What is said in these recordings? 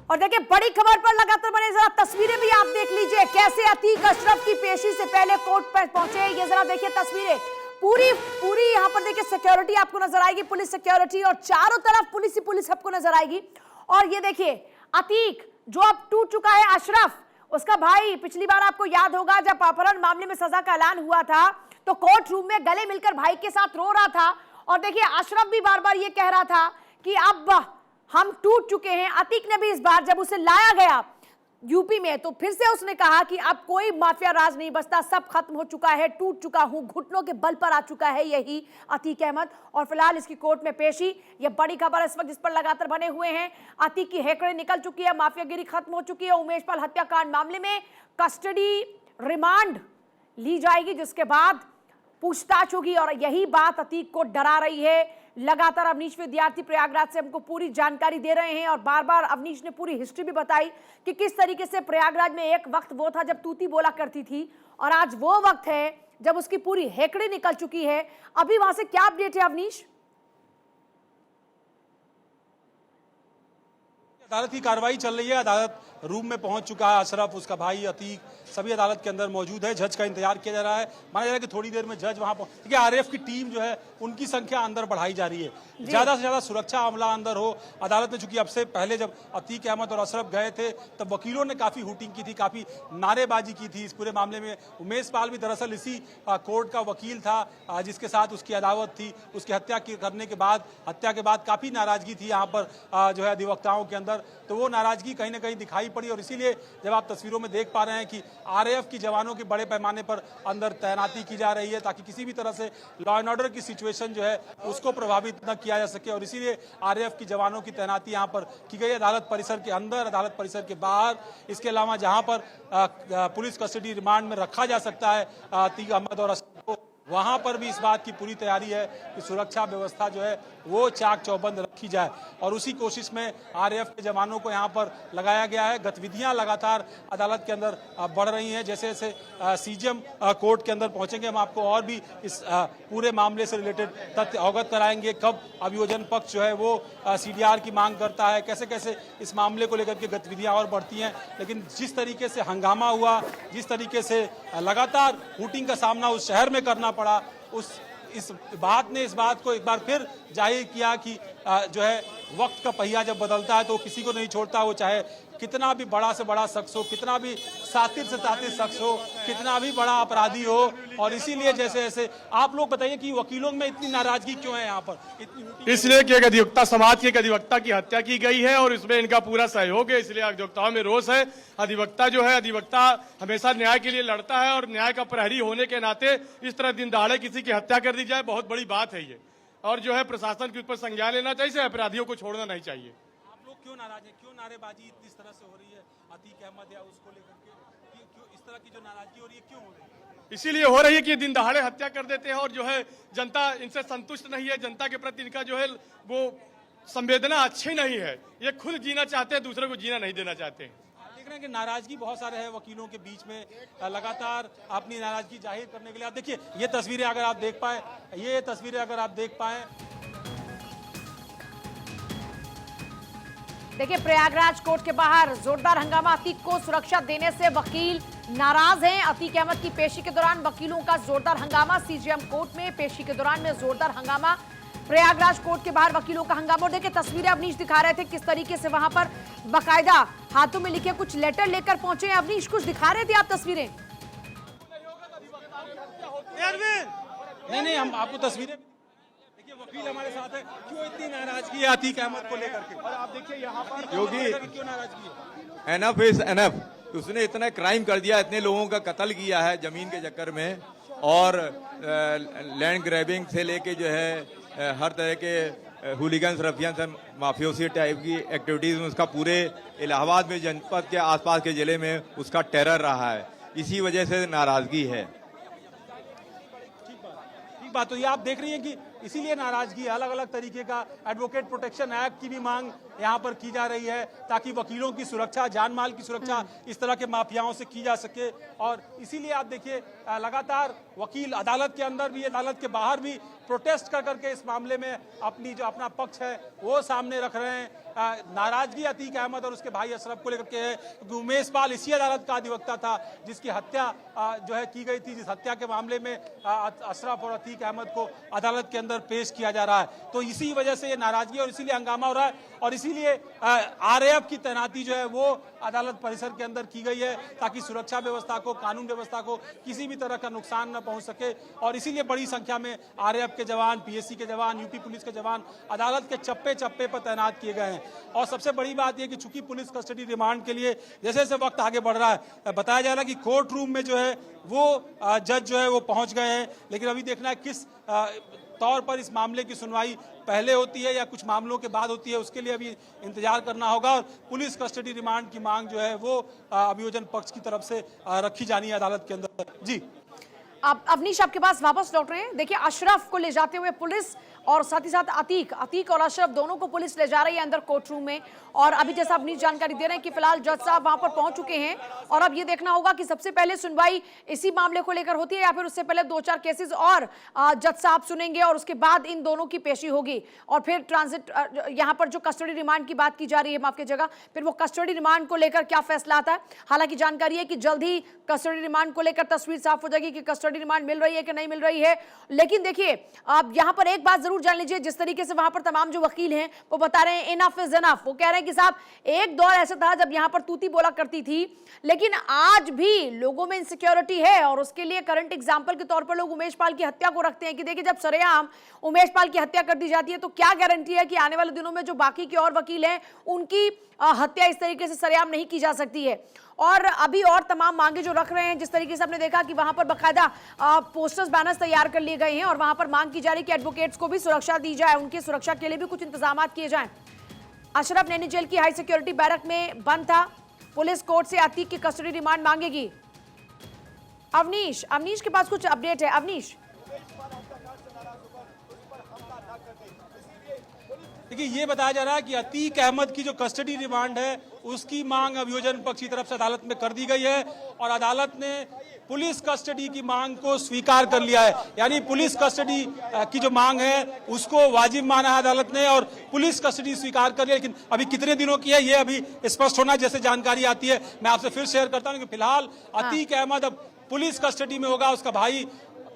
और देखिए बड़ी खबर पर लगातार बने, जरा तस्वीरें भी आप देख लीजिए कैसे अतीक अशरफ की पेशी से पहले कोर्ट पर पहुंचे। ये जरा देखिए तस्वीरें, पूरी यहां पर देखिए सिक्योरिटी आपको नजर आएगी, पुलिस सिक्योरिटी, और चारों तरफ पुलिस ही पुलिस आपको नजर आएगी। और ये देखिए अतीक जो अब टूट चुका है, अशरफ उसका भाई, पिछली बार आपको याद होगा जब अपहरण मामले में सजा का ऐलान हुआ था तो कोर्ट रूम में गले मिलकर भाई के साथ रो रहा था। और देखिए अशरफ भी बार बार ये कह रहा था कि अब हम टूट चुके हैं। अतीक ने भी इस बार जब उसे लाया गया यूपी में तो फिर से उसने कहा कि अब कोई माफिया राज नहीं बचता, सब खत्म हो चुका है, टूट चुका हूं, घुटनों के बल पर आ चुका है यही अतीक अहमद। और फिलहाल इसकी कोर्ट में पेशी, ये बड़ी खबर इस वक्त जिस पर लगातार बने हुए हैं। अतीक की हेकड़े निकल चुकी है, माफियागिरी खत्म हो चुकी है। उमेश पाल हत्याकांड मामले में कस्टडी रिमांड ली जाएगी, जिसके बाद पूछताछ होगी। और यही बात अतीक को डरा रही है। लगातार अवनीश विद्यार्थी प्रयागराज से हमको पूरी जानकारी दे रहे हैं और बार बार अवनीश ने पूरी हिस्ट्री भी बताई कि किस तरीके से प्रयागराज में एक वक्त वो था जब तूती बोला करती थी और आज वो वक्त है जब उसकी पूरी हेकड़ी निकल चुकी है। अभी वहां से क्या अपडेट है अवनीश? अदालत की कार्रवाई चल रही है, अदालत रूम में पहुंच चुका है अशरफ, उसका भाई अतीक, सभी अदालत के अंदर मौजूद है। जज का इंतजार किया जा रहा है, माना जा रहा है कि थोड़ी देर में जज वहां देखिए आरएएफ की टीम जो है उनकी संख्या अंदर बढ़ाई जा रही है, ज्यादा से ज्यादा सुरक्षा अमला अंदर हो। अदालत में चूंकि अब से पहले जब अतीक अहमद और अशरफ गए थे तब वकीलों ने काफी हुटिंग की थी, काफी नारेबाजी की थी इस पूरे मामले में। उमेश पाल भी दरअसल इसी कोर्ट का वकील था जिसके साथ उसकी अदावत थी। उसकी हत्या करने के बाद, हत्या के बाद काफी नाराजगी थी यहाँ पर जो है अधिवक्ताओं के अंदर, तो वो नाराजगी कहीं ना कहीं दिखाई पड़ी। और इसीलिए जब आप तस्वीरों में देख पा रहे हैं कि आरएएफ की जवानों की बड़े पैमाने पर अंदर तैनाती की जा रही है ताकि किसी भी तरह से लॉ एंड ऑर्डर की सिचुएशन जो है उसको प्रभावित न किया जा सके, और इसीलिए आरएएफ की जवानों की तैनाती यहाँ पर की गई, अदालत परिसर के अंदर, अदालत परिसर के बाहर। इसके अलावा जहाँ पर पुलिस कस्टडी रिमांड में रखा जा सकता है अतीक अहमद और अशरफ को, वहां पर भी इस बात की पूरी तैयारी है कि सुरक्षा व्यवस्था जो है वो चाक चौबंद रखी जाए। और उसी कोशिश में आरएएफ के जवानों को यहाँ पर लगाया गया है। गतिविधियां लगातार अदालत के अंदर बढ़ रही हैं। जैसे जैसे सीजीएम कोर्ट के अंदर पहुंचेंगे हम आपको और भी इस पूरे मामले से रिलेटेड तथ्य अवगत कराएंगे। कब अभियोजन पक्ष जो है वो सीडीआर की मांग करता है, कैसे कैसे इस मामले को लेकर के गतिविधियां और बढ़ती हैं। लेकिन जिस तरीके से हंगामा हुआ, जिस तरीके से लगातार हुटिंग का सामना उस शहर में करना पड़ा, इस बात ने इस बात को एक बार फिर जाहिर किया कि जो है वक्त का पहिया जब बदलता है तो किसी को नहीं छोड़ता, वो चाहे कितना भी बड़ा से बड़ा शख्स हो, कितना भी सातिर से सातिर शख्स हो, कितना भी बड़ा अपराधी हो। और इसीलिए जैसे जैसे आप लोग बताइए कि वकीलों में इतनी नाराजगी क्यों है यहाँ पर? इसलिए कि एक अधिवक्ता समाज के एक अधिवक्ता की हत्या की गई है और इसमें इनका पूरा सहयोग है, इसलिए अधिवक्ताओं में रोष है। अधिवक्ता जो है, अधिवक्ता हमेशा न्याय के लिए लड़ता है और न्याय का प्रहरी होने के नाते इस तरह दिन दहाड़े किसी की हत्या कर दी जाए, बहुत बड़ी बात है ये। और जो है प्रशासन के ऊपर संज्ञान लेना चाहिए, अपराधियों को छोड़ना नहीं चाहिए। आप लोग क्यों नाराज हैं? क्यों नारेबाजी इस तरह से हो रही है अतीक अहमद या उसको लेकर के? क्यों इस तरह की जो नाराजगी हो रही है, क्यों हो रही है? इसीलिए हो रही है कि दिन दहाड़े हत्या कर देते हैं और जो है जनता इनसे संतुष्ट नहीं है, जनता के प्रति इनका जो है वो संवेदना अच्छी नहीं है। ये खुद जीना चाहते हैं, दूसरे को जीना नहीं देना चाहते हैं। देख रहे हैं कि नाराजगी बहुत सारे है वकीलों के बीच में, लगातार अपनी नाराजगी जाहिर करने के लिए। आप देखिए ये तस्वीरें अगर आप देख पाए, ये तस्वीरें अगर आप देख पाए, देखिए प्रयागराज कोर्ट के बाहर जोरदार हंगामा, अतीक को सुरक्षा देने से वकील नाराज हैं। अतीक अहमद की पेशी के दौरान वकीलों का जोरदार हंगामा, सीजीएम कोर्ट में पेशी के दौरान में जोरदार हंगामा, प्रयागराज कोर्ट के बाहर वकीलों का हंगामा। और देखिए तस्वीरें अवनीश दिखा रहे थे किस तरीके से वहां पर बाकायदा हाथों में लिखे कुछ लेटर लेकर पहुंचे हैं। अवनीश कुछ दिखा रहे थे आप तस्वीरें? नहीं हम आपको तस्वीरें, वकील हमारे साथ है, क्यों इतनी नाराजगी है अतीक अहमद को लेकर के? और आप देखिए यहाँ पर क्यों नाराजगी है? Enough is enough. उसने इतना क्राइम कर दिया, इतने लोगों का कत्ल किया है जमीन के चक्कर में, और लैंड ग्रैबिंग से लेके जो है हर तरह के हुलिगन्स, रफियंस, माफियोसी टाइप की एक्टिविटीज में उसका पूरे इलाहाबाद में, जनपद के आसपास के जिले में उसका टेरर रहा है। इसी वजह से नाराजगी है। ठीक बात। तो ये आप देख रही हैं कि इसीलिए नाराजगी, अलग अलग तरीके का एडवोकेट प्रोटेक्शन एक्ट की भी मांग यहाँ पर की जा रही है ताकि वकीलों की सुरक्षा, जान माल की सुरक्षा इस तरह के माफियाओं से की जा सके। और इसीलिए आप देखिए लगातार वकील अदालत के अंदर भी, अदालत के बाहर भी प्रोटेस्ट कर करके इस मामले में अपना पक्ष है वो सामने रख रहे हैं। नाराजगी अतीक अहमद और उसके भाई अशरफ को लेकर के है, क्योंकि उमेश पाल इसी अदालत का अधिवक्ता था जिसकी हत्या जो है की गई थी, जिस हत्या के मामले में अशरफ और अतीक अहमद को अदालत के अंदर पेश किया जा रहा है। तो इसी वजह से ये नाराजगी और इसीलिए हंगामा हो रहा है और इसीलिए RAF की तैनाती जो है वो अदालत परिसर के अंदर की गई है ताकि सुरक्षा व्यवस्था को, कानून व्यवस्था को किसी भी तरह का नुकसान न पहुंच सके। और इसीलिए बड़ी संख्या में RAF के जवान, PSC के जवान, यूपी पुलिस के जवान अदालत के चप्पे चप्पे पर तैनात किए गए हैं। और सबसे बड़ी बात यह कि चूंकि पुलिस कस्टडी रिमांड के लिए जैसे जैसे वक्त आगे बढ़ रहा है, बताया जा रहा है कि कोर्ट रूम में जो है वो जज जो है वो पहुंच गए हैं, लेकिन अभी देखना है किस तौर पर इस मामले की सुनवाई पहले होती है या कुछ मामलों के बाद होती है, उसके लिए अभी इंतजार करना होगा। और पुलिस कस्टडी रिमांड की मांग जो है वो अभियोजन पक्ष की तरफ से रखी जानी है अदालत के अंदर। जी आप अवनीश आपके पास वापस लौट रहे हैं। देखिए अशरफ को ले जाते हुए पुलिस और साथ ही साथ अतीक और अशरफ दोनों को पुलिस ले जा रही है अंदर कोर्ट रूम में। और अभी जैसा अवनीश जानकारी दे रहे हैं कि फिलहाल जज साहब वहां पर पहुंच चुके हैं और अब ये देखना होगा कि सबसे पहले सुनवाई इसी मामले को लेकर होती है या फिर उससे पहले 2-4 केसेस और जज साहब सुनेंगे और उसके बाद इन दोनों की पेशी होगी और फिर ट्रांजिट यहाँ पर जो कस्टडी रिमांड की बात की जा रही है, माफ कीजिएगा, फिर वो कस्टडी रिमांड को लेकर क्या फैसला आता है। हालांकि जानकारी है कि जल्द ही कस्टडी रिमांड को लेकर तस्वीर साफ हो जाएगी कि कस्टडी रिमांड मिल रही है कि नहीं मिल रही है। लेकिन देखिए आप यहाँ पर एक बात जरूर जान लीजिए, जिस तरीके से वहां पर तमाम जो वकील हैं वो बता रहे हैं इनफ इज इनफ। वो कह रहे हैं कि साहब एक दौर ऐसा था जब यहां पर तूती बोला करती थी, लेकिन आज भी लोगों में इनसिक्योरिटी है और उसके लिए करंट एग्जांपल के तौर पर लोग उमेश पाल की हत्या को रखते हैं कि देखिए जब सरेआम उमेश पाल की हत्या कर दी जाती है तो क्या गारंटी है कि आने वाले दिनों में जो बाकी के और वकील हैं उनकी हत्या इस तरीके से सरेआम नहीं की जा सकती है। और अभी और तमाम मांगे जो रख रहे हैं, जिस तरीके से आपने देखा कि वहां पर बकायदा पोस्टर्स बैनर्स तैयार कर लिए गए हैं और वहां पर मांग की जा रही है कि एडवोकेट्स को भी सुरक्षा दी जाए, उनकी सुरक्षा के लिए भी कुछ इंतजाम किए जाएं। अशरफ नैनी जेल की हाई सिक्योरिटी बैरक में बंद था, पुलिस कोर्ट से अतीक की कस्टडी रिमांड मांगेगी। अवनीश के पास कुछ अपडेट है। अवनीश देखिए ये बताया जा रहा है कि अतीक अहमद की जो कस्टडी रिमांड है उसकी मांग अभियोजन पक्ष की तरफ से अदालत में कर दी गई है और अदालत ने पुलिस कस्टडी की मांग को स्वीकार कर लिया है। यानी पुलिस कस्टडी की जो मांग है उसको वाजिब माना है अदालत ने और पुलिस कस्टडी स्वीकार कर लिया। लेकिन अभी कितने दिनों की है ये अभी स्पष्ट होना, जैसे जानकारी आती है मैं आपसे फिर शेयर करता हूं कि फिलहाल अतीक अहमद अब पुलिस कस्टडी में होगा, उसका भाई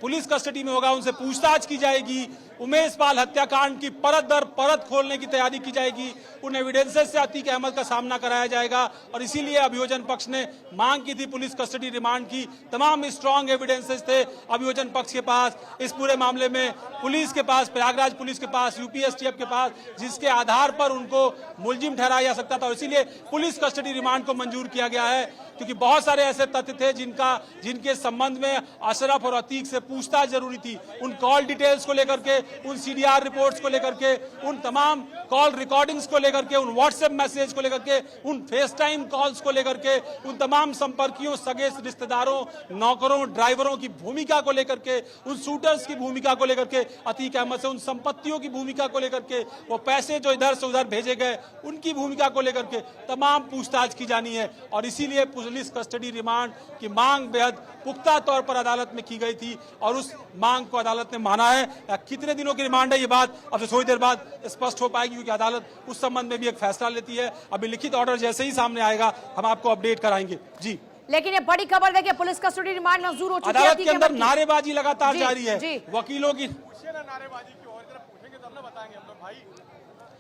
पुलिस कस्टडी में होगा, उनसे पूछताछ की जाएगी, उमेश पाल हत्याकांड की परत दर परत खोलने की तैयारी की जाएगी, उन एविडेंसेस से अतीक अहमद का सामना कराया जाएगा। और इसीलिए अभियोजन पक्ष ने मांग की थी पुलिस कस्टडी रिमांड की। तमाम स्ट्रॉन्ग एविडेंसेस थे अभियोजन पक्ष के पास इस पूरे मामले में, पुलिस के पास, प्रयागराज पुलिस के पास, UPSTF के पास, जिसके आधार पर उनको मुलजिम ठहराया जा सकता था। और इसीलिए पुलिस कस्टडी रिमांड को मंजूर किया गया है क्योंकि बहुत सारे ऐसे तथ्य थे जिनके संबंध में अशरफ और अतीक से पूछताछ जरूरी थी। उन कॉल डिटेल्स को लेकर के, उन CDR रिपोर्ट्स को लेकर के, उन तमाम कॉल रिकॉर्डिंग्स को लेकर के, उन व्हाट्सएप मैसेज को लेकर के, उन फेस टाइम कॉल्स को लेकर के, उन तमाम संपर्कियों, सगे रिश्तेदारों, नौकरों, ड्राइवरों की भूमिका को लेकर के, उन शूटर्स की भूमिका को लेकर के, अतीक अहमद से उन संपत्तियों की भूमिका को लेकर के, वो पैसे जो इधर से उधर भेजे गए उनकी भूमिका को लेकर के तमाम पूछताछ की जानी है। और इसीलिए पुलिस कस्टडी रिमांड की मांग बेहद पुख्ता तौर पर अदालत में की गई थी और उस मांग को अदालत ने माना है। कितने दिनों की रिमांड है ये बात अब से थोड़ी देर बाद स्पष्ट हो पाएगी क्योंकि अदालत उस संबंध में भी एक फैसला लेती है। अभी लिखित ऑर्डर जैसे ही सामने आएगा हम आपको अपडेट कराएंगे। जी लेकिन ये बड़ी खबर देखिए, पुलिस कस्टडी रिमांड मंजूर हो चुकी है। अदालत के अंदर नारेबाजी लगातार जारी है वकीलों की। नारेबाजी की और तरफ पूछेंगे तब ना बताएंगे हम लोग, भाई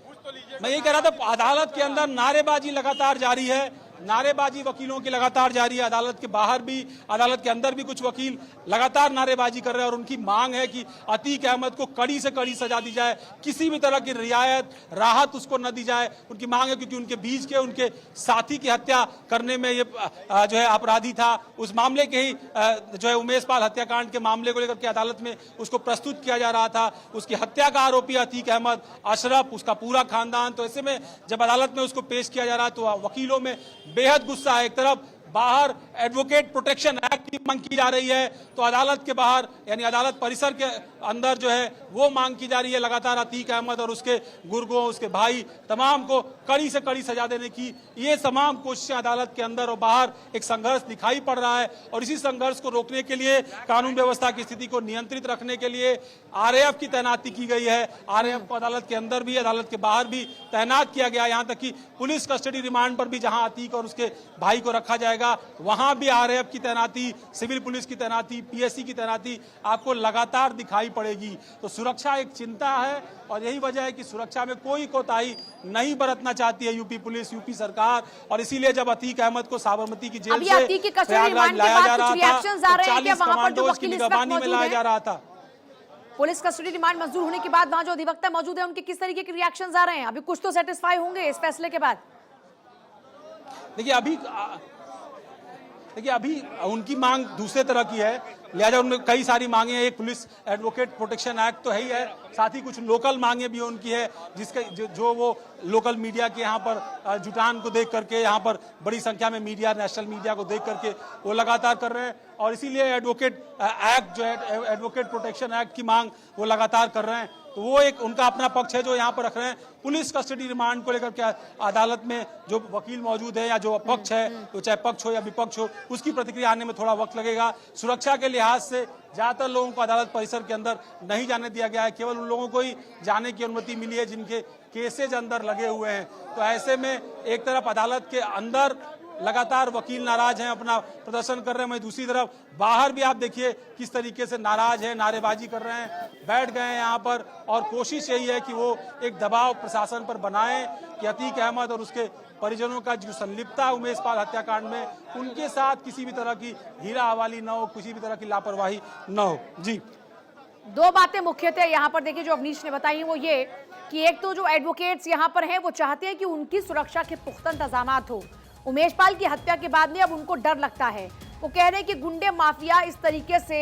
पूछ तो लीजिए। मैं यही कह रहा था अदालत के अंदर नारेबाजी लगातार जारी है, नारेबाजी वकीलों की लगातार जारी है। अदालत के बाहर भी, अदालत के अंदर भी कुछ वकील लगातार नारेबाजी कर रहे हैं और उनकी मांग है कि अतीक अहमद को कड़ी से कड़ी सजा दी जाए, किसी भी तरह की रियायत राहत उसको न दी जाए। उनकी मांग है क्योंकि उनके बीच के उनके साथी की हत्या करने में ये जो है अपराधी था। उस मामले के ही जो है उमेश पाल हत्याकांड के मामले को लेकर के अदालत में उसको प्रस्तुत किया जा रहा था। उसकी हत्या का आरोपी अतीक अहमद, अशरफ, उसका पूरा खानदान। तो ऐसे में जब अदालत में उसको पेश किया जा रहा है तो वकीलों में बेहद गुस्सा है। एक तरफ बाहर एडवोकेट प्रोटेक्शन एक्ट की मांग की जा रही है, तो अदालत के बाहर यानी अदालत परिसर के अंदर जो है वो मांग की जा रही है लगातार अतीक अहमद और उसके गुर्गों, उसके भाई तमाम को कड़ी से कड़ी सजा देने की। ये तमाम कोशिशें अदालत के अंदर और बाहर एक संघर्ष दिखाई पड़ रहा है, और इसी संघर्ष को रोकने के लिए, कानून व्यवस्था की स्थिति को नियंत्रित रखने के लिए आरएएफ की तैनाती की गई है। आरएएफ को अदालत के अंदर भी अदालत के बाहर भी तैनात किया गया, यहाँ तक कि पुलिस कस्टडी रिमांड पर भी जहां अतीक और उसके भाई को रखा जाएगा वहां भी आरएएफ की तैनाती, सिविल पुलिस की तैनाती, पीएससी की तैनाती आपको लगातार दिखाई पड़ेगी। तो सुरक्षा एक चिंता है, और यही वजह है कि सुरक्षा में कोई कोताही नहीं बरतना चाहती है यूपी पुलिस, यूपी सरकार। और इसीलिए जब अतीक अहमद को साबरमती की जेल से प्रयागराज लाया जा रहा था, 40 कमांडोज की निगरानी में लाया जा रहा था। पुलिस कस्टडी रिमांड मंजूर होने के बाद वहां जो अधिवक्ता मौजूद है उनके किस तरीके के रिएक्शंस आ रहे हैं? अभी कुछ तो सेटिस्फाई होंगे इस फैसले के बाद। देखिए अभी उनकी मांग दूसरे तरह की है, लिहाजा उनमें कई सारी मांगे हैं। एक पुलिस एडवोकेट प्रोटेक्शन एक्ट तो है ही है, साथ ही कुछ लोकल मांगे भी उनकी है, जिसके जो वो लोकल मीडिया के यहाँ पर जुटान को देख करके, यहाँ पर बड़ी संख्या में मीडिया, नेशनल मीडिया को देख करके वो लगातार कर रहे हैं, और इसीलिए एडवोकेट एक्ट जो है, एडवोकेट प्रोटेक्शन एक्ट की मांग वो लगातार कर रहे हैं। तो वो एक उनका अपना पक्ष है जो यहाँ पर रख रहे हैं। पुलिस कस्टडी रिमांड को लेकर के अदालत में जो वकील मौजूद है या जो पक्ष है, तो चाहे पक्ष हो या विपक्ष हो, उसकी प्रतिक्रिया आने में थोड़ा वक्त लगेगा। सुरक्षा के लिहाज से ज्यादातर लोगों को अदालत परिसर के अंदर नहीं जाने दिया गया है, केवल उन लोगों को ही जाने की अनुमति मिली है जिनके केसेज अंदर लगे हुए हैं। तो ऐसे में एक तरफ अदालत के अंदर लगातार वकील नाराज हैं, अपना प्रदर्शन कर रहे हैं, वहीं दूसरी तरफ बाहर भी आप देखिए किस तरीके से नाराज हैं, नारेबाजी कर रहे हैं, बैठ गए हैं यहाँ पर। और कोशिश यही है कि वो एक दबाव प्रशासन पर बनाएं कि अतीक अहमद और उसके परिजनों का जो संलिप्तता है उमेश पाल हत्याकांड में, उनके साथ किसी भी तरह की हीरा हवाली न हो, किसी भी तरह की लापरवाही न हो। जी, दो बातें मुख्यतः यहाँ पर देखिए जो अवनीश ने बताई वो ये कि एक तो जो एडवोकेट्स यहाँ पर हैं वो चाहते हैं कि उनकी सुरक्षा के पुख्ता इंतजाम हो। उमेश पाल की हत्या के बाद में अब उनको डर लगता है। वो कह रहे हैं कि गुंडे माफिया इस तरीके से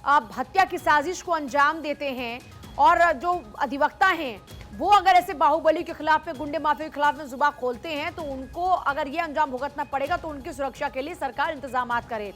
हत्या की साजिश को अंजाम देते हैं, और जो अधिवक्ता हैं वो अगर ऐसे बाहुबली के खिलाफ में, गुंडे माफिया के खिलाफ में जुबान खोलते हैं तो उनको अगर ये अंजाम भुगतना पड़ेगा, तो उनकी सुरक्षा के लिए सरकार इंतजाम करे।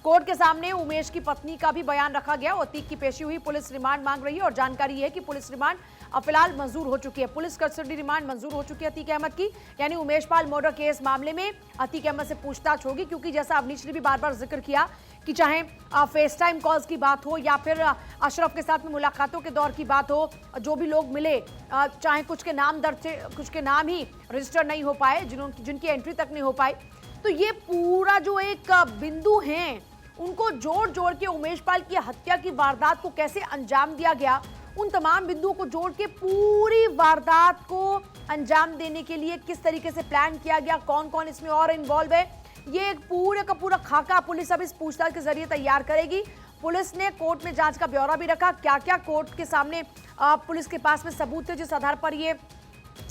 कोर्ट के सामने उमेश की पत्नी का भी बयान रखा गया। अतीक की पेशी हुई, पुलिस रिमांड मांग रही है, और जानकारी है कि पुलिस रिमांड फिलहाल मंजूर हो चुकी है। पुलिस कस्टडी रिमांड मंजूर हो चुकी है अतीक अहमद की, यानी उमेश पाल मर्डर केस मामले में अतीक अहमद से पूछताछ होगी। क्योंकि जैसा अवनीश ने भी बार बार जिक्र किया कि चाहे फेस टाइम कॉल्स की बात हो या फिर अशरफ के साथ में मुलाकातों के दौर की बात हो, जो भी लोग मिले, चाहे कुछ के नाम दर्ज थे, कुछ के नाम ही रजिस्टर नहीं हो पाए, जिनकी एंट्री तक नहीं हो पाई, तो ये पूरा जो एक बिंदु है उनको जोड़ जोड़ के उमेश पाल की हत्या की वारदात को कैसे अंजाम दिया गया, उन तमाम बिंदुओं को जोड़ के पूरी वारदात को अंजाम देने के लिए किस तरीके से प्लान किया गया, कौन कौन इसमें और इन्वॉल्व है, ये एक पूरे का पूरा खाका पुलिस अब इस पूछताछ के जरिए तैयार करेगी। पुलिस ने कोर्ट में जांच का ब्यौरा भी रखा, क्या क्या कोर्ट के सामने पुलिस के पास में सबूत थे जिस आधार पर ये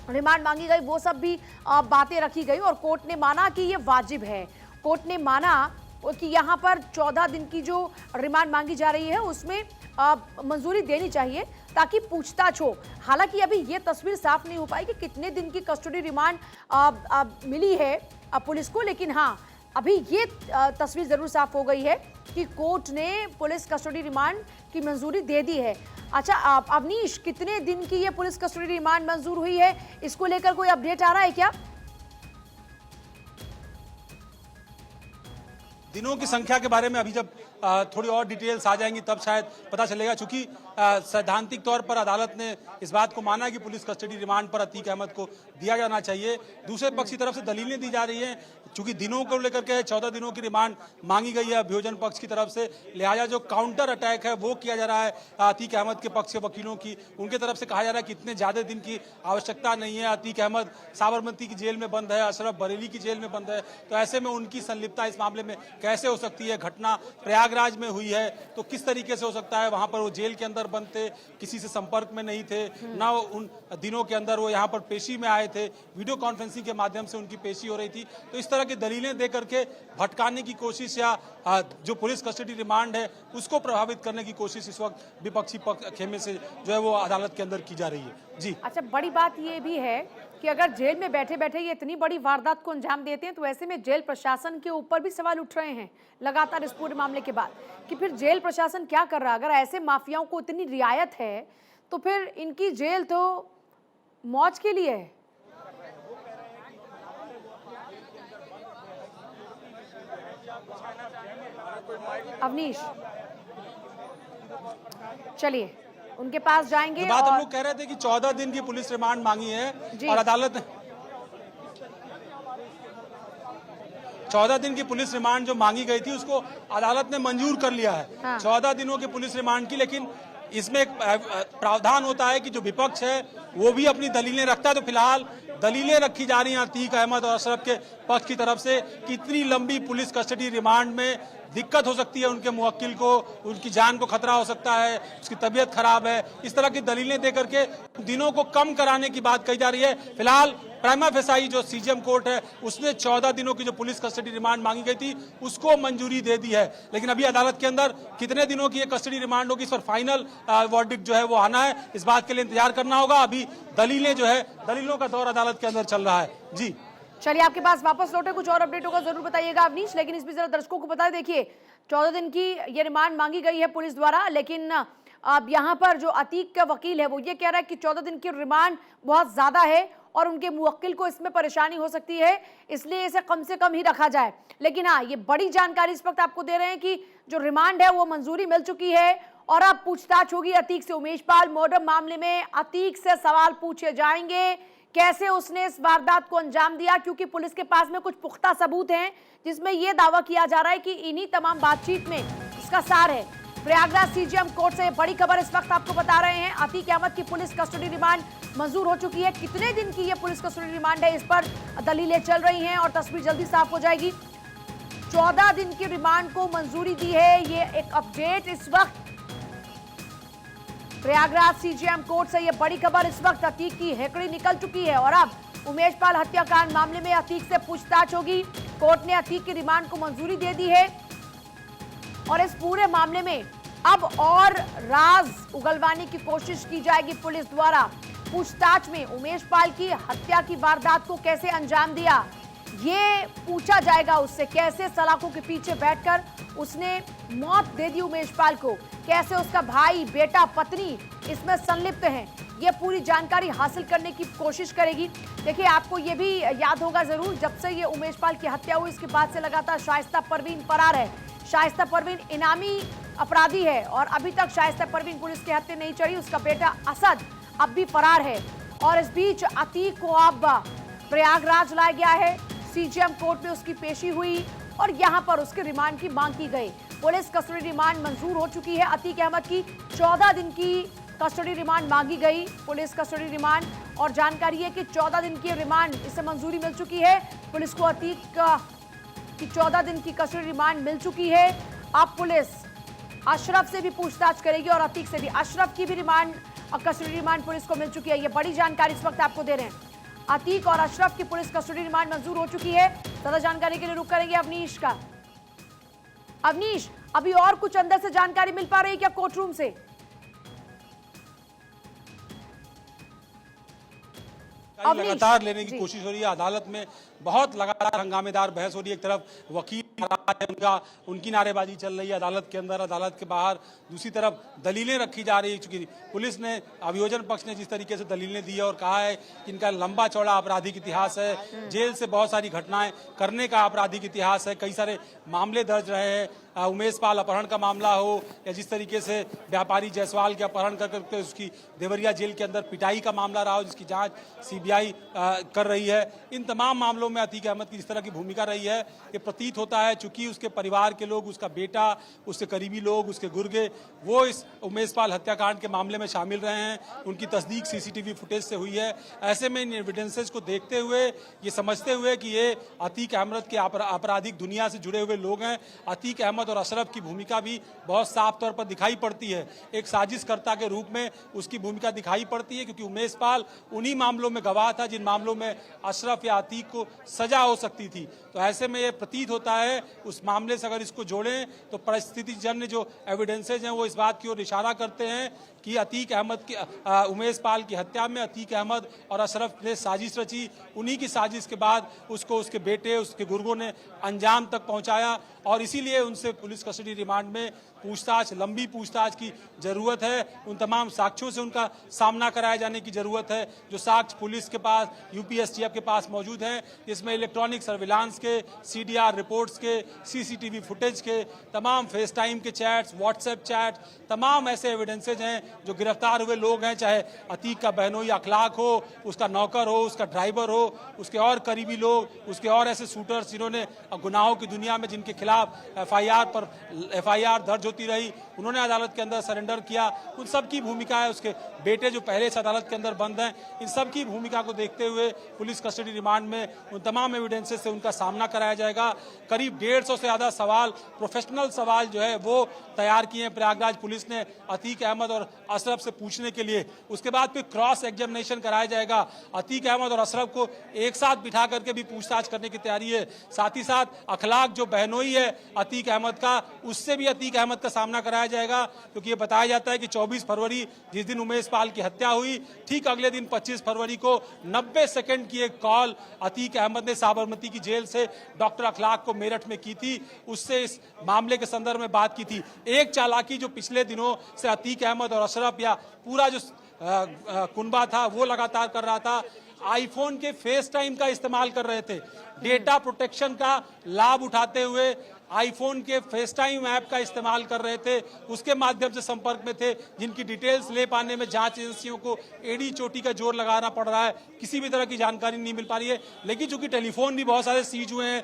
रिमांड मांगी गई, वो सब भी बातें रखी गई, और कोर्ट ने माना कि ये वाजिब है। कोर्ट ने माना कि यहाँ पर 14 दिन की जो रिमांड मांगी जा रही है उसमें मंजूरी देनी चाहिए ताकि पूछताछ हो। हालांकि अभी ये तस्वीर साफ नहीं हो पाई कि कितने दिन की कस्टडी रिमांड मिली है पुलिस को, लेकिन हाँ अभी ये तस्वीर जरूर साफ हो गई है कि कोर्ट ने पुलिस कस्टडी रिमांड की मंजूरी दे दी है। अच्छा अवनीश, कितने दिन की ये पुलिस कस्टडी रिमांड मंजूर हुई है, इसको लेकर कोई अपडेट आ रहा है क्या? दिनों की संख्या के बारे में अभी जब थोड़ी और डिटेल्स आ जाएंगी तब शायद पता चलेगा, क्योंकि सैद्धांतिक तौर पर अदालत ने इस बात को माना कि पुलिस कस्टडी रिमांड पर अतीक अहमद को दिया जाना चाहिए। दूसरे पक्ष की तरफ से दलीलें दी जा रही हैं, चूंकि दिनों को लेकर के 14 दिनों की रिमांड मांगी गई है अभियोजन पक्ष की तरफ से, लिहाजा जो काउंटर अटैक है वो किया जा रहा है अतीक अहमद के पक्ष के वकीलों की, उनके तरफ से कहा जा रहा है कि इतने ज्यादा दिन की आवश्यकता नहीं है। अतीक अहमद साबरमती की जेल में बंद है, अशरफ बरेली की जेल में बंद है, तो ऐसे में उनकी संलिप्तता इस मामले में कैसे हो सकती है? घटना प्रयागराज में हुई है तो किस तरीके से हो सकता है? वहां पर वो जेल के अंदर बंद थे, किसी से संपर्क में नहीं थे, ना उन दिनों के अंदर वो यहाँ पर पेशी में आए थे, वीडियो कॉन्फ्रेंसिंग के माध्यम से उनकी पेशी हो रही थी। तो इस तरह की दलीलें दे करके भटकाने की कोशिश या जो पुलिस कस्टडी रिमांड है उसको प्रभावित करने की कोशिश इस वक्त विपक्षी खेमे से जो है वो अदालत के अंदर की जा रही है। जी अच्छा, बड़ी बात ये भी है कि अगर जेल में बैठे बैठे ये इतनी बड़ी वारदात को अंजाम देते हैं तो ऐसे में जेल प्रशासन के ऊपर भी सवाल उठ रहे हैं लगातार इस पूरे मामले के बाद कि फिर जेल प्रशासन क्या कर रहा है। अगर ऐसे माफियाओं को इतनी रियायत है तो फिर इनकी जेल तो मौज के लिए है। अवनीश, चलिए उनके पास जाएंगे। बात हम और लोग कह रहे थे कि 14 दिन की पुलिस रिमांड मांगी है और अदालत ने 14 दिन की पुलिस रिमांड जो मांगी गई थी उसको अदालत ने मंजूर कर लिया है। हाँ। 14 दिनों की पुलिस रिमांड की, लेकिन इसमें एक प्रावधान होता है कि जो विपक्ष है वो भी अपनी दलीलें रखता है। तो फिलहाल दलीलें रखी जा रही हैं अतीक अहमद और अशरफ के पक्ष की तरफ से कि इतनी लंबी पुलिस कस्टडी रिमांड में दिक्कत हो सकती है, उनके मुवक्किल को, उनकी जान को खतरा हो सकता है, उसकी तबीयत खराब है, इस तरह की दलीलें दे करके दिनों को कम कराने की बात कही जा रही है। फिलहाल प्राइमा फेसाई जो सीजेएम कोर्ट है उसने 14 दिनों की जो पुलिस कस्टडी रिमांड मांगी गई थी उसको मंजूरी दे दी है, लेकिन अभी अदालत के अंदर कितने दिनों की ये कस्टडी रिमांड होगी, इस पर फाइनल वर्डिक्ट जो है वो आना है। इस बात के लिए इंतजार करना होगा। अभी दलीलें जो है, दलीलों का दौर अदालत के अंदर चल रहा है। जी चलिए आपके पास वापस लौटे, कुछ और अपडेट होगा जरूर बताइएगा अवनीश, लेकिन इस बीच जरा दर्शकों को बता दें, देखिए 14 दिन की ये रिमांड मांगी गई है पुलिस द्वारा, लेकिन अब यहाँ पर जो अतीक का वकील है वो ये कह रहा है कि 14 दिन की रिमांड बहुत ज्यादा है और उनके मुवक्किल को इसमें परेशानी हो सकती है, इसलिए इसे कम से कम ही रखा जाए। लेकिन हाँ, ये बड़ी जानकारी इस वक्त आपको दे रहे हैं कि जो रिमांड है वो मंजूरी मिल चुकी है और अब पूछताछ होगी अतीक से। उमेश पाल मर्डर मामले में अतीक से सवाल पूछे जाएंगे, कैसे उसने इस वारदात को अंजाम दिया, क्योंकि पुलिस के पास में कुछ पुख्ता सबूत हैं जिसमें यह दावा किया जा रहा है कि इन्हीं तमाम बातचीत में इसका सार है। प्रयागराज सीजेएम कोर्ट से बड़ी खबर इस वक्त आपको बता रहे हैं, अतीक अहमद की पुलिस कस्टडी रिमांड मंजूर हो चुकी है। कितने दिन की ये पुलिस कस्टडी रिमांड है, इस पर दलीलें चल रही हैं और तस्वीर जल्दी साफ हो जाएगी। 14 दिन की रिमांड को मंजूरी दी है, ये एक अपडेट इस वक्त प्रयागराज सीजेएम कोर्ट से। ये बड़ी खबर इस वक्त, अतीक की हेकड़ी निकल चुकी है और अब उमेश पाल हत्याकांड मामले में अतीक से पूछताछ होगी। कोर्ट ने अतीक की रिमांड को मंजूरी दे दी है और इस पूरे मामले में अब और राज उगलवाने की कोशिश की जाएगी पुलिस द्वारा। पूछताछ में उमेश पाल की हत्या की वारदात को कैसे अंजाम दिया ये पूछा जाएगा उससे, कैसे सलाखों के पीछे बैठकर उसने मौत दे दी उमेश पाल को, कैसे उसका भाई, बेटा, पत्नी इसमें संलिप्त हैं, ये पूरी जानकारी हासिल करने की कोशिश करेगी। देखिए आपको ये भी याद होगा जरूर, जब से ये उमेश पाल की हत्या हुई इसके बाद से लगातार शाइस्ता परवीन फरार है। शाइस्ता परवीन इनामी अपराधी है और अभी तक शाइस्ता परवीन पुलिस के हत्थे नहीं चढ़ी। उसका बेटा असद अब भी फरार है और इस बीच अतीक को अब प्रयागराज लाया गया है। सीजेएम कोर्ट में उसकी पेशी हुई और यहां पर उसके रिमांड की मांग की गई। पुलिस कस्टडी रिमांड मंजूर हो चुकी है। अतीक अहमद की 14 दिन की कस्टडी रिमांड मांगी गई, पुलिस कस्टडी रिमांड, और जानकारी है कि 14 दिन की रिमांड इसे मंजूरी मिल चुकी है। पुलिस को अतीक की 14 दिन की कस्टडी रिमांड मिल चुकी है। अब पुलिस अशरफ से भी पूछताछ करेगी और अतीक से भी। अशरफ की भी रिमांड, कस्टडी रिमांड पुलिस को मिल चुकी है। ये बड़ी जानकारी इस वक्त आपको दे रहे हैं। अतीक और अशरफ की पुलिस कस्टडी रिमांड मंजूर हो चुकी है। ज्यादा जानकारी के लिए रुक करेंगे अवनीश का। अवनीश, अभी और कुछ अंदर से जानकारी मिल पा रही है क्या कोर्ट रूम से? लगातार लेने की कोशिश हो रही है। अदालत में बहुत लगातार हंगामेदार बहस हो रही है। एक तरफ वकील उनकी नारेबाजी चल रही है अदालत के अंदर, अदालत के बाहर। दूसरी तरफ दलीलें रखी जा रही है, चूंकि पुलिस ने, अभियोजन पक्ष ने जिस तरीके से दलीलें दी है और कहा है कि इनका लंबा चौड़ा आपराधिक इतिहास है, जेल से बहुत सारी घटनाएं करने का आपराधिक इतिहास है, कई सारे मामले दर्ज रहे हैं, उमेश पाल अपहरण का मामला हो या जिस तरीके से व्यापारी जायसवाल के अपहरण करके उसकी देवरिया जेल के अंदर पिटाई का मामला रहा हो जिसकी जांच सीबीआई कर रही है। इन तमाम मामलों में अतीक अहमद की जिस तरह की भूमिका रही है, ये प्रतीत होता है चूंकि उसके परिवार के लोग, उसका बेटा, उसके करीबी लोग, उसके गुर्गे, वो इस उमेश पाल हत्याकांड के मामले में शामिल रहे हैं। उनकी तस्दीक सीसीटीवी फुटेज से हुई है। ऐसे में इन एविडेंसेस को देखते हुए, ये समझते हुए कि ये अतीक अहमद के आपराधिक दुनिया से जुड़े हुए लोग हैं, अतीक अहमद और अशरफ की भूमिका भी बहुत साफ तौर पर दिखाई पड़ती है। एक साजिशकर्ता के रूप में उसकी भूमिका दिखाई पड़ती है, क्योंकि उमेश पाल उन्हीं मामलों में गवाह था जिन मामलों में अशरफ या अतीक को सजा हो सकती थी। तो ऐसे में ये प्रतीत होता है उस मामले से अगर इसको जोड़ें तो परिस्थितिजन्य जो एविडेंसेज हैं वो इस बात की ओर इशारा करते हैं कि अतीक अहमद की उमेश पाल की हत्या में अतीक अहमद और अशरफ ने साजिश रची। उन्हीं की साजिश के बाद उसको उसके बेटे, उसके गुर्गों ने अंजाम तक पहुंचाया और इसीलिए उनसे पुलिस कस्टडी रिमांड में पूछताछ, लंबी पूछताछ की जरूरत है। उन तमाम साक्ष्यों से उनका सामना कराए जाने की जरूरत है जो साक्ष्य पुलिस के पास, यूपीएसटीएफ के पास मौजूद हैं, जिसमें इलेक्ट्रॉनिक सर्विलांस के, सीडीआर रिपोर्ट्स के, सीसीटीवी फुटेज के, तमाम फेस टाइम के चैट्स, व्हाट्सएप चैट, तमाम ऐसे एविडेंसेज हैं जो गिरफ्तार हुए लोग हैं, चाहे अतीक का बहनोई अखलाक हो, उसका नौकर हो, उसका ड्राइवर हो, उसके और करीबी लोग, उसके और ऐसे शूटर्स जिन्होंने गुनाहों की दुनिया में जिनके खिलाफ एफआईआर दर्ज होती रही, उन्होंने अदालत के अंदर सरेंडर किया। उन सब की भूमिका है, उसके बेटे जो पहले से अदालत के अंदर बंद हैं, इन सब की भूमिका को देखते हुए पुलिस कस्टडी रिमांड में उन तमाम एविडेंसेस से उनका सामना कराया जाएगा। करीब 150 से ज़्यादा सवाल, प्रोफेशनल सवाल जो है वो तैयार किए हैं प्रयागराज पुलिस ने अतीक अहमद और अशरफ से पूछने के लिए। उसके बाद फिर क्रॉस एग्जामिनेशन कराया जाएगा। अतीक अहमद और अशरफ को एक साथ बिठा करके भी पूछताछ करने की तैयारी है। साथ ही साथ अखलाक जो बहनोई है अतीक अहमद का, उससे भी अतीक अहमद का सामना कराया जाएगा, क्योंकि ये बताया जाता है कि 24 फरवरी जिस दिन उमेश पाल की हत्या हुई, ठीक अगले दिन 25 फरवरी को 90 सेकंड की एक कॉल अतीक अहमद ने साबरमती की जेल से डॉक्टर अखलाक को मेरठ में की थी। उससे इस मामले के संदर्भ में बात की थी। एक चालाकी जो पिछले दिनों से अतीक अहमद और अशरफ या पूरा जो कुनबा था वो लगातार कर रहा था, आईफोन के फेस टाइम का इस्तेमाल कर रहे थे। डेटा प्रोटेक्शन का लाभ उठाते हुए आईफोन के फेस टाइम ऐप का इस्तेमाल कर रहे थे, उसके माध्यम से संपर्क में थे, जिनकी डिटेल्स ले पाने में जांच एजेंसियों को एड़ी चोटी का जोर लगाना पड़ रहा है। किसी भी तरह की जानकारी नहीं मिल पा रही है। लेकिन चूंकि टेलीफोन भी बहुत सारे सीज हुए हैं,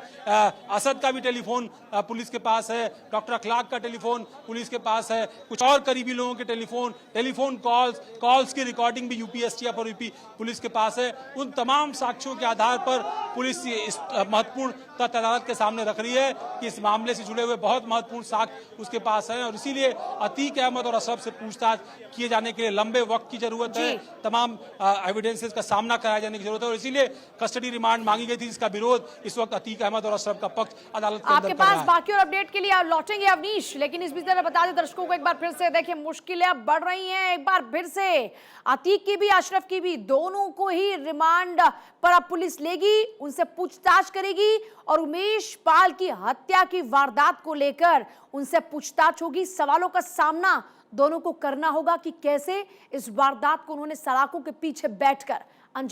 असद का भी टेलीफोन पुलिस के पास है, डॉक्टर अखलाक का टेलीफोन पुलिस के पास है, कुछ और करीबी लोगों के टेलीफोन कॉल्स की रिकॉर्डिंग भी यूपीएसटीएफ और यूपी पुलिस के पास है। उन तमाम साक्ष्यों के आधार पर पुलिस इस महत्वपूर्ण तथ्य अदालत के सामने रख रही है कि इस मामले से जुड़े हुए बहुत महत्वपूर्ण साक्ष्य उसके पास हैं और इसीलिए अतीक अहमद और अशरफ से पूछताछ किए जाने के लिए लंबे वक्त की जरूरत है। तमाम एविडेंसेस का सामना कराया जाने की जरूरत है और इसीलिए कस्टडी रिमांड मांगी गई थी, जिसका विरोध इस वक्त अतीक अहमद और अशरफ का पक्ष अदालत के अंदर आपके पास बाकी और अपडेट के लिए लौटेंगे अवनीश, लेकिन इस बीच बता दें दर्शकों को एक बार फिर से, देखिए मुश्किलें अब बढ़ रही हैं। एक बार फिर से अतीक की भी अशरफ की भी, दोनों को ही रिमांड पर अब पुलिस लेगी, उनसे पूछताछ करेगी और उमेश पाल की हत्या की वारदात को लेकर उनसे पूछताछ होगी। सवालों का सामना दोनों को करना होगा कि कैसे इस वारदात को उन्होंने सलाखों के पीछे बैठकर अंजाम